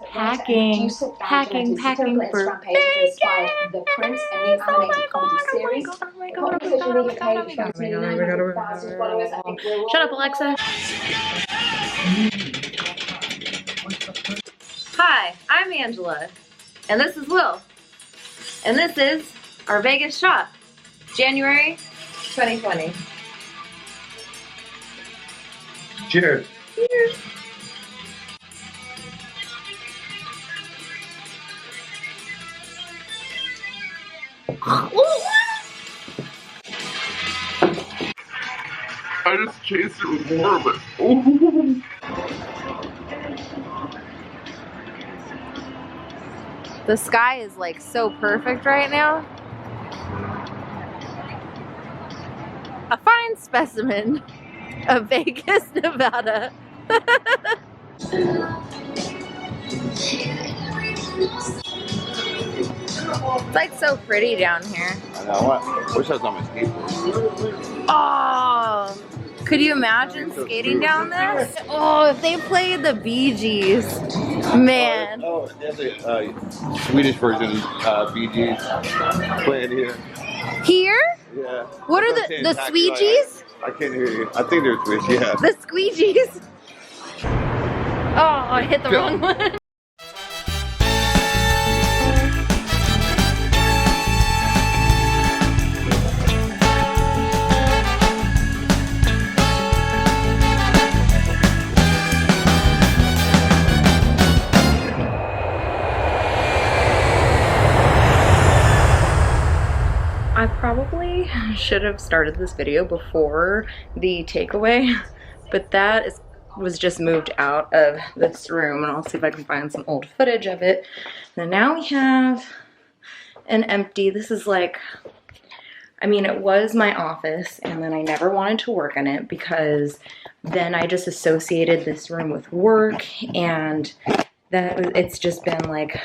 Packing for bacon. The Prince and the animated comedy series. Shut up, Alexa. Hi, I'm Angela, and this is Will, and this is our Vegas shop, January 2020. Cheers. Cheers. I just chased it with more of it. Ooh. The sky is like so perfect right now. A fine specimen of Vegas, Nevada. It's like so pretty down here. I know. I wish I was on my skateboard. Oh, could you imagine skating down this? Oh, if they played the Bee Gees, man. Oh, there's a Swedish version Bee Gees playing here. Here? Yeah. What are the Squeegees? I can't hear you. I think they're Swedish, yeah. The Squeegees? Oh, I hit the wrong one. I probably should have started this video before the takeaway, but that was just moved out of this room, and I'll see if I can find some old footage of it. And now we have an empty, this is like, I mean, it was my office, and then I never wanted to work in it because then I just associated this room with work, and that it's just been like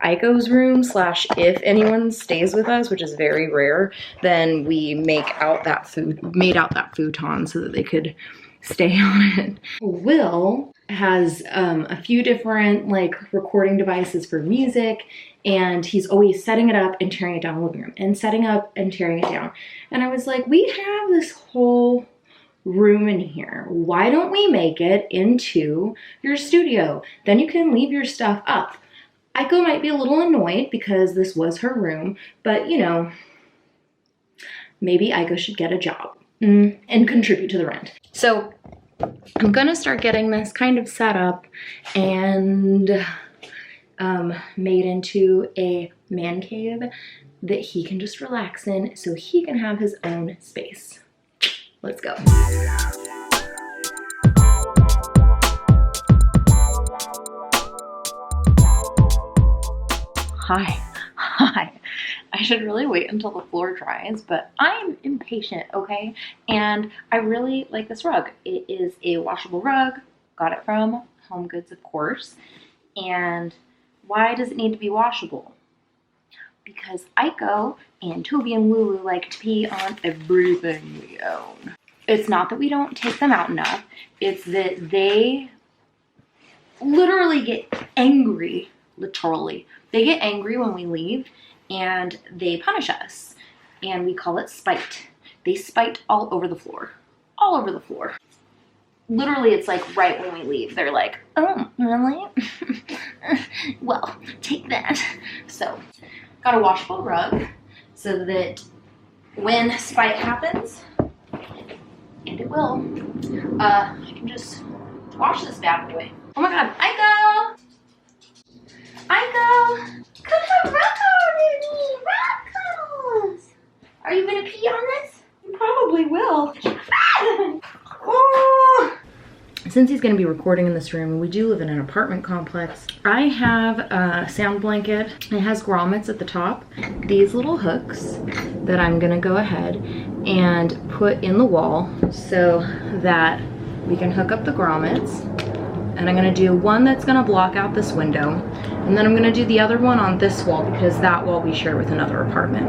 Aikos Room / if anyone stays with us, which is very rare, then we made out that futon so that they could stay on it. Will has a few different like recording devices for music, and he's always setting it up and tearing it down in the living room and setting up and tearing it down. And I was like, we have this whole room in here. Why don't we make it into your studio? Then you can leave your stuff up. Aiko might be a little annoyed because this was her room, but you know, maybe Aiko should get a job and contribute to the rent. So I'm gonna start getting this kind of set up and made into a man cave that he can just relax in so he can have his own space. Let's go. Hi. I should really wait until the floor dries, but I'm impatient, okay? And I really like this rug. It is a washable rug. Got it from Home Goods, of course. And why does it need to be washable? Because Aiko and Toby and Lulu like to pee on everything we own. It's not that we don't take them out enough. It's that they literally get angry, literally. They get angry when we leave and they punish us, and we call it spite. They spite all over the floor. All over the floor. Literally, it's like right when we leave, they're like, oh, really? Well, take that. So, got a washable rug so that when spite happens, and it will, I can just wash this bad boy. Oh my god, Aiko! Aiko! Come have Rocco's! Are you gonna pee on this? You probably will. Oh. Since he's gonna be recording in this room, and we do live in an apartment complex, I have a sound blanket. It has grommets at the top. These little hooks that I'm gonna go ahead and put in the wall so that we can hook up the grommets. And I'm gonna do one that's gonna block out this window. And then I'm gonna do the other one on this wall because that wall we share with another apartment.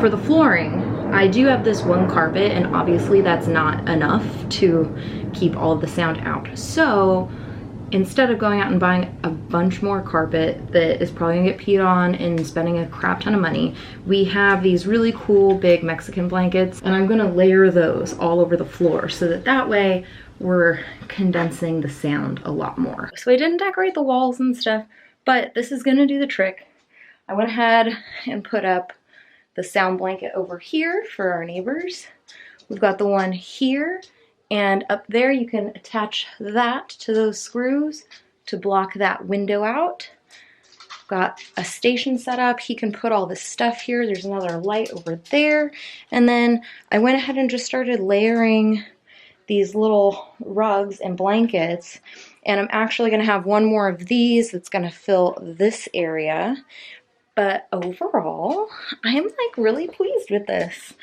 For the flooring, I do have this one carpet, and obviously that's not enough to keep all of the sound out. So instead of going out and buying a bunch more carpet that is probably gonna get peed on and spending a crap ton of money, we have these really cool big Mexican blankets, and I'm gonna layer those all over the floor so that way we're condensing the sound a lot more. So I didn't decorate the walls and stuff, but this is gonna do the trick. I went ahead and put up the sound blanket over here for our neighbors. We've got the one here, and up there you can attach that to those screws to block that window out. Got a station set up. He can put all this stuff here. There's another light over there. And then I went ahead and just started layering these little rugs and blankets. And I'm actually gonna have one more of these that's gonna fill this area. But overall, I'm like really pleased with this.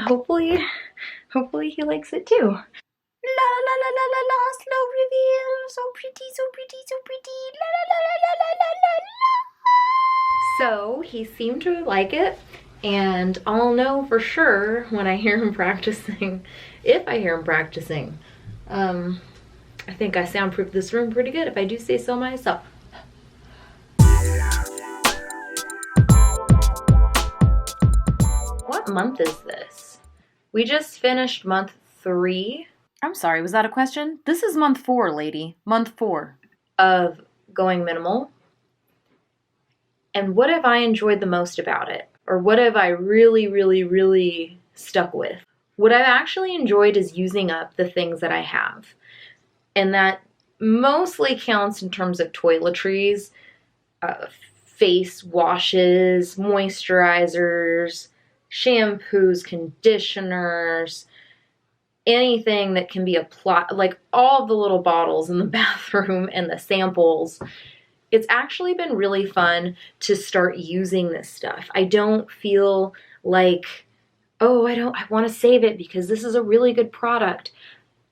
Hopefully he likes it too. La la la la la la, slow reveal, so pretty, so pretty, so pretty, la la la la la la la la. So he seemed to like it, and I'll know for sure when I hear him practicing, if I hear him practicing. I think I soundproofed this room pretty good, if I do say so myself. What month is this? We just finished month 3. I'm sorry, was that a question? This is month 4, lady. Month 4. Of going minimal. And what have I enjoyed the most about it? Or what have I really, really, really stuck with? What I've actually enjoyed is using up the things that I have. And that mostly counts in terms of toiletries, face washes, moisturizers, shampoos, conditioners, anything that can be applied, like all the little bottles in the bathroom and the samples. It's actually been really fun to start using this stuff. I don't feel like, oh, I want to save it because this is a really good product.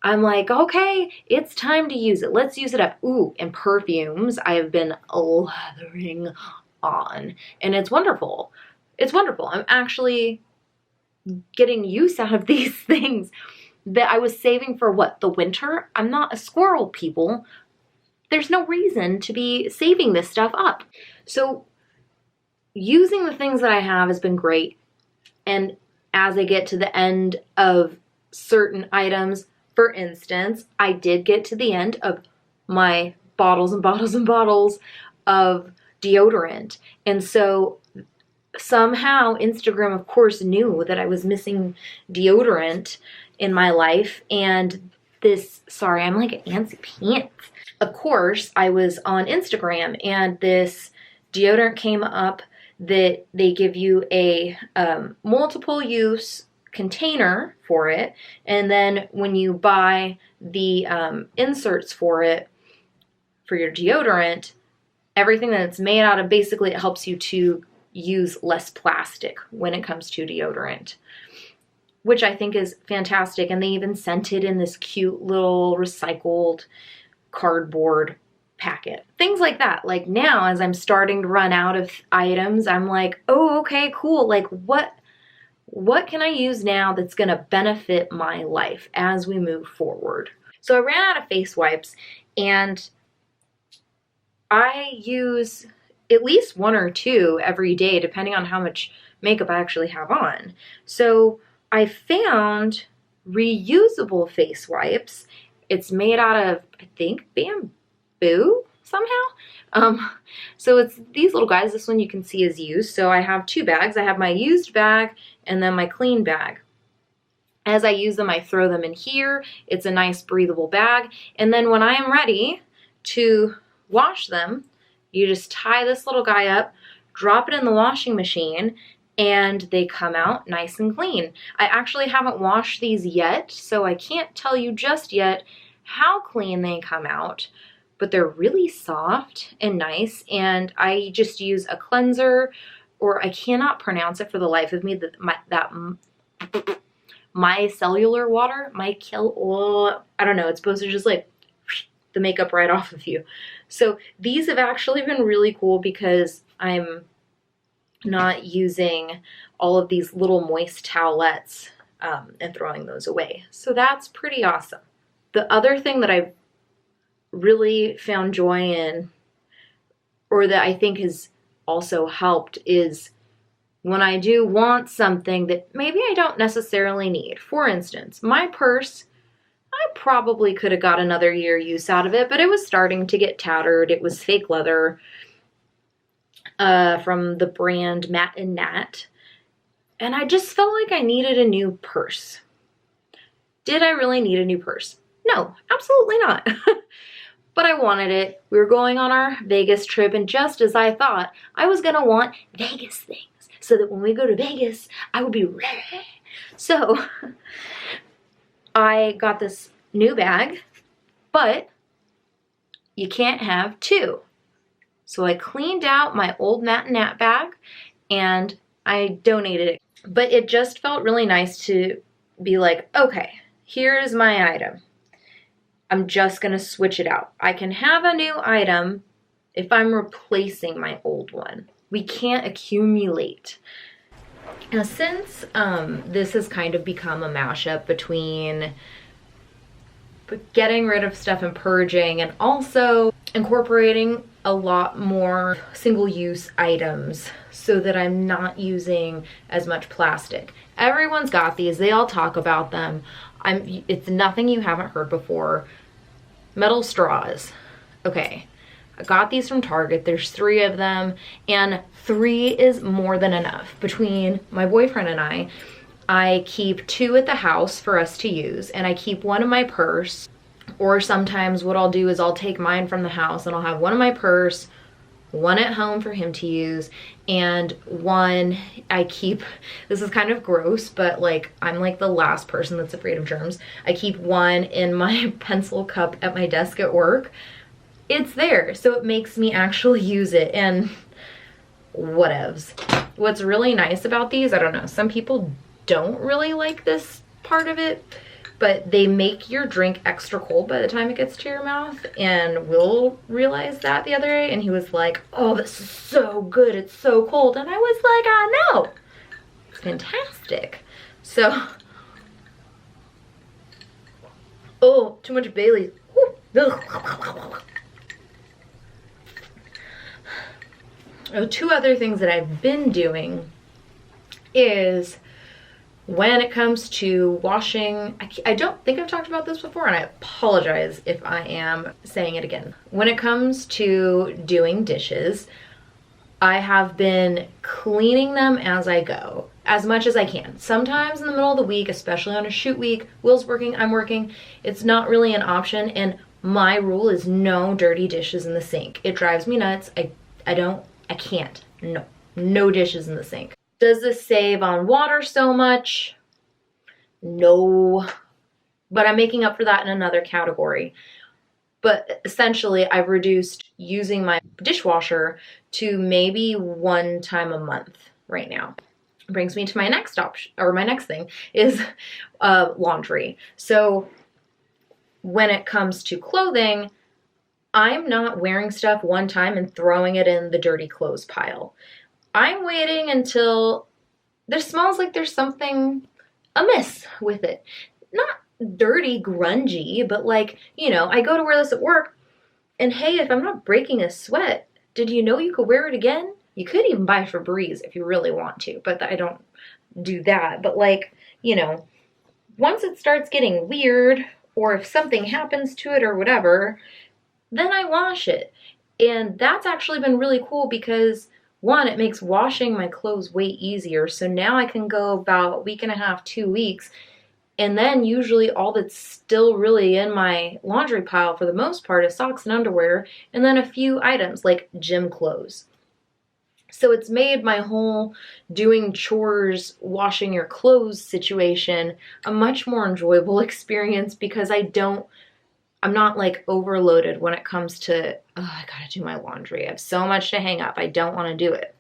I'm like, okay, it's time to use it. Let's use it up. Ooh, and perfumes I have been lathering on, and it's wonderful. It's wonderful. I'm actually getting use out of these things that I was saving for what, the winter? I'm not a squirrel, people. There's no reason to be saving this stuff up. So using the things that I have has been great. And as I get to the end of certain items, for instance, I did get to the end of my bottles and bottles and bottles of deodorant. And so somehow Instagram, of course, knew that I was missing deodorant in my life. And this, sorry, I'm like an antsy pants. Of course, I was on Instagram and this deodorant came up that they give you a multiple use container for it. And then when you buy the inserts for it, for your deodorant, everything that it's made out of, basically it helps you to use less plastic when it comes to deodorant, which I think is fantastic. And they even sent it in this cute little recycled cardboard packet. Things like that. Like now, as I'm starting to run out of items, I'm like, oh, okay, cool. Like what can I use now that's gonna benefit my life as we move forward? So I ran out of face wipes, and I use at least 1 or 2 every day, depending on how much makeup I actually have on. So I found reusable face wipes. It's made out of, I think, bamboo somehow. So it's these little guys. This one you can see is used. So I have 2 bags. I have my used bag and then my clean bag. As I use them, I throw them in here. It's a nice breathable bag. And then when I am ready to wash them, you just tie this little guy up, drop it in the washing machine, and they come out nice and clean. I actually haven't washed these yet, so I can't tell you just yet how clean they come out, but they're really soft and nice. And I just use a cleanser, or I cannot pronounce it for the life of me, micellar water, I don't know, it's supposed to just like the makeup right off of you. So these have actually been really cool because I'm not using all of these little moist towelettes and throwing those away. So that's pretty awesome. The other thing that I've really found joy in, or that I think has also helped, is when I do want something that maybe I don't necessarily need. For instance, my purse, I probably could have got another year use out of it, but it was starting to get tattered. It was fake leather from the brand Matt and Nat. And I just felt like I needed a new purse. Did I really need a new purse? No, absolutely not. But I wanted it. We were going on our Vegas trip, and just as I thought, I was gonna want Vegas things so that when we go to Vegas, I would be ready. So I got this new bag, but you can't have two. So I cleaned out my old Matt and Nat bag and I donated it. But it just felt really nice to be like, okay, here's my item. I'm just gonna switch it out. I can have a new item if I'm replacing my old one. We can't accumulate. Now, since this has kind of become a mashup between getting rid of stuff and purging, and also incorporating a lot more single-use items so that I'm not using as much plastic. Everyone's got these. They all talk about them. It's nothing you haven't heard before. Metal straws. Okay, I got these from Target. There's 3 of them, and 3 is more than enough. Between my boyfriend and I keep 2 at the house for us to use, and I keep 1 in my purse. Or sometimes what I'll do is I'll take mine from the house and I'll have 1 in my purse, 1 at home for him to use, and 1 I keep, this is kind of gross, but like I'm like the last person that's afraid of germs. I keep 1 in my pencil cup at my desk at work. It's there, so it makes me actually use it, and whatevs. What's really nice about these, I don't know, some people don't really like this part of it, but they make your drink extra cold by the time it gets to your mouth. And Will realized that the other day, and he was like, oh, this is so good, it's so cold. And I was like, I know, it's fantastic. So, oh, too much Bailey's. Oh, 2 other things that I've been doing is, when it comes to washing, I don't think I've talked about this before, and I apologize if I am saying it again. When it comes to doing dishes, I have been cleaning them as I go, as much as I can. Sometimes in the middle of the week, especially on a shoot week, Will's working, I'm working, it's not really an option, and my rule is no dirty dishes in the sink. It drives me nuts. I can't. No dishes in the sink. Does this save on water so much? No, but I'm making up for that in another category. But essentially, I've reduced using my dishwasher to maybe 1 time a month right now. Brings me to my next option, or my next thing is laundry. So when it comes to clothing, I'm not wearing stuff 1 time and throwing it in the dirty clothes pile. I'm waiting until there smells like there's something amiss with it. Not dirty, grungy, but like, you know, I go to wear this at work, and hey, if I'm not breaking a sweat, did you know you could wear it again? You could even buy Febreze if you really want to, but I don't do that. But like, you know, once it starts getting weird, or if something happens to it or whatever, then I wash it. And that's actually been really cool because, 1, it makes washing my clothes way easier. So now I can go about 1.5 weeks, 2 weeks, and then usually all that's still really in my laundry pile for the most part is socks and underwear, and then a few items like gym clothes. So it's made my whole doing chores, washing your clothes situation a much more enjoyable experience, because I'm not like overloaded when it comes to, oh, I gotta do my laundry. I have so much to hang up. I don't want to do it.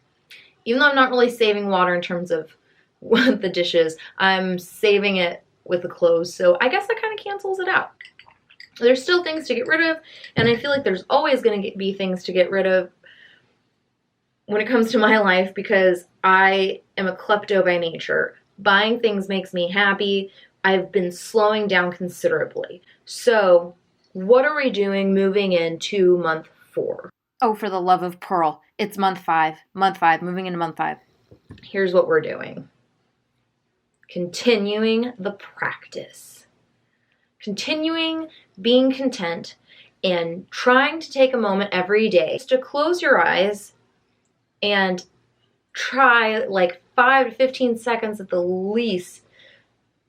Even though I'm not really saving water in terms of the dishes, I'm saving it with the clothes. So I guess that kind of cancels it out. There's still things to get rid of, and I feel like there's always going to be things to get rid of when it comes to my life, because I am a klepto by nature. Buying things makes me happy. I've been slowing down considerably. So What are we doing moving into month 4? Oh, for the love of Pearl. It's month 5. Month 5, moving into month 5. Here's what we're doing. Continuing the practice. Continuing being content and trying to take a moment every day just to close your eyes and try like 5 to 15 seconds at the least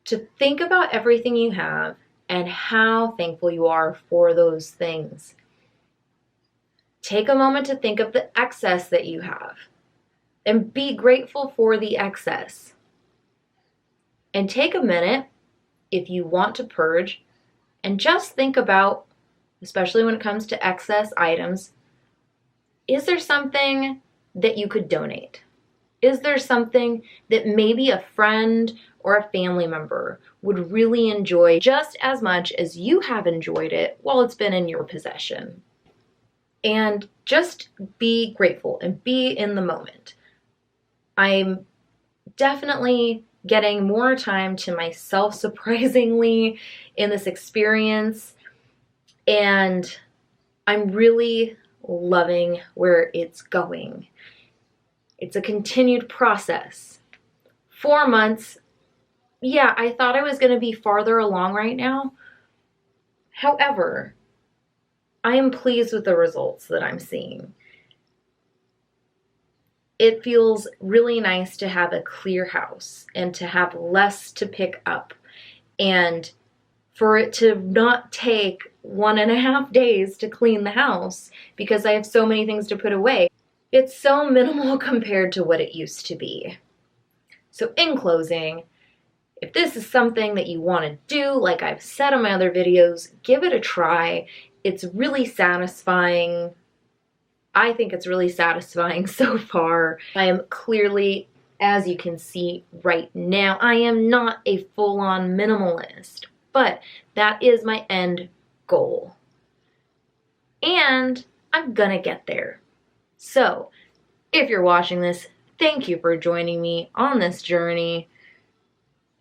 to think about everything you have and how thankful you are for those things. Take a moment to think of the excess that you have and be grateful for the excess. And take a minute, if you want to purge, and just think about, especially when it comes to excess items, is there something that you could donate? Is there something that maybe a friend or a family member would really enjoy just as much as you have enjoyed it while it's been in your possession? And just be grateful and be in the moment. I'm definitely getting more time to myself, surprisingly, in this experience. And I'm really loving where it's going. It's a continued process. 4 months, yeah, I thought I was going to be farther along right now. However, I am pleased with the results that I'm seeing. It feels really nice to have a clear house and to have less to pick up, and for it to not take 1.5 days to clean the house because I have so many things to put away. It's so minimal compared to what it used to be. So in closing, if this is something that you want to do, like I've said in my other videos, give it a try. It's really satisfying. I think it's really satisfying so far. I am clearly, as you can see right now, I am not a full-on minimalist, but that is my end goal. And I'm gonna get there. So, if you're watching this, thank you for joining me on this journey.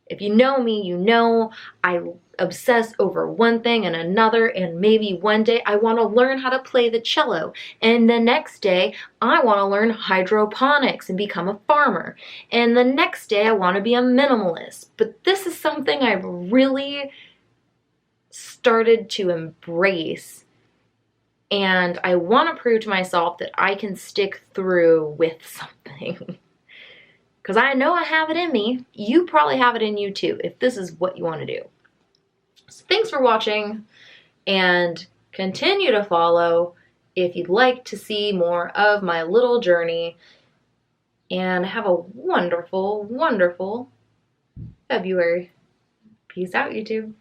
If you know me, you know I obsess over one thing and another, and maybe one day I want to learn how to play the cello, and the next day I want to learn hydroponics and become a farmer, and the next day I want to be a minimalist. But this is something I've really started to embrace, and I want to prove to myself that I can stick through with something. Because I know I have it in me. You probably have it in you too, if this is what you want to do. So thanks for watching, and continue to follow if you'd like to see more of my little journey. And have a wonderful, wonderful February. Peace out, YouTube.